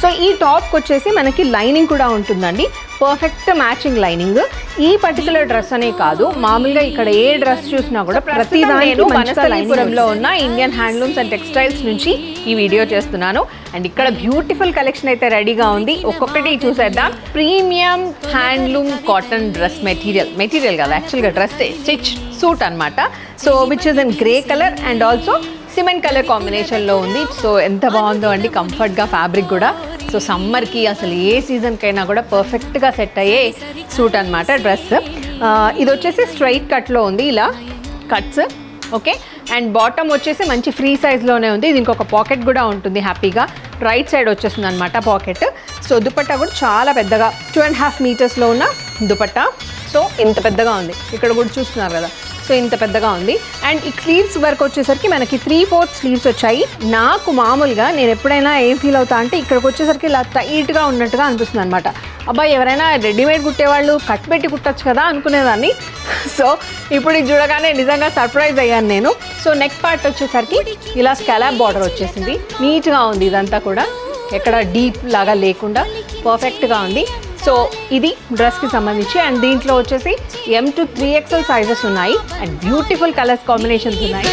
So ఈ టాప్కి వచ్చేసి మనకి లైనింగ్ కూడా ఉంటుందండి, పర్ఫెక్ట్ మ్యాచింగ్ లైనింగ్. ఈ పర్టికులర్ డ్రెస్ అనే కాదు, మామూలుగా ఇక్కడ ఏ డ్రెస్ చూసినా కూడా ప్రతి దానికి వనస్థలీపురంలో ఉన్న ఇండియన్ హ్యాండ్లూమ్స్ అండ్ టెక్స్టైల్స్ నుంచి ఈ వీడియో చేస్తున్నాను. అండ్ ఇక్కడ బ్యూటిఫుల్ కలెక్షన్ అయితే రెడీగా ఉంది, ఒక్కొక్కటి చూసేద్దాం. Premium handloom cotton dress material కాదు, యాక్చువల్గా డ్రెస్ స్టిచ్ సూట్ అనమాట. So which is in grey colour and also cement colour కాంబినేషన్లో ఉంది. సో ఎంత బాగుందో అండి, కంఫర్ట్గా ఫ్యాబ్రిక్ కూడా. సో సమ్మర్కి అసలు ఏ సీజన్కైనా కూడా పర్ఫెక్ట్గా సెట్ అయ్యే సూట్ అనమాట డ్రెస్. ఇది వచ్చేసి స్ట్రైట్ కట్లో ఉంది, ఇలా కట్స్. ఓకే, అండ్ బాటమ్ వచ్చేసి మంచి ఫ్రీ సైజ్లోనే ఉంది. దీనికి ఒక పాకెట్ కూడా ఉంటుంది హ్యాపీగా, రైట్ సైడ్ వచ్చేస్తుంది అనమాట పాకెట్. సో దుపట్టా కూడా చాలా పెద్దగా 2.5 మీటర్స్లో ఉన్న దుపట్టా. సో ఇంత పెద్దగా ఉంది, ఇక్కడ కూడా చూస్తున్నారు కదా, సో ఇంత పెద్దగా ఉంది. అండ్ ఈ స్లీవ్స్ వర్క్ వచ్చేసరికి మనకి 3/4 స్లీవ్స్ వచ్చాయి. నాకు మామూలుగా నేను ఎప్పుడైనా ఏం ఫీల్ అవుతా అంటే ఇక్కడికి వచ్చేసరికి ఇలా టైట్గా ఉన్నట్టుగా అనిపిస్తుంది అనమాట. అబ్బాయి ఎవరైనా రెడీమేడ్ కుట్టేవాళ్ళు కట్ పెట్టి కుట్టచ్చు కదా అనుకునేదాన్ని. సో ఇప్పుడు ఇది చూడగానే నిజంగా సర్ప్రైజ్ అయ్యాను నేను. సో నెక్ పార్ట్ వచ్చేసరికి ఇలా స్కాలప్ బార్డర్ వచ్చేసింది, నీట్గా ఉంది. ఇదంతా కూడా ఎక్కడ డీప్ లాగా లేకుండా పర్ఫెక్ట్గా ఉంది. సో ఇది డ్రెస్కి సంబంధించి. అండ్ దీంట్లో వచ్చేసి M to 3XL సైజెస్ ఉన్నాయి అండ్ బ్యూటిఫుల్ కలర్స్ కాంబినేషన్స్ ఉన్నాయి.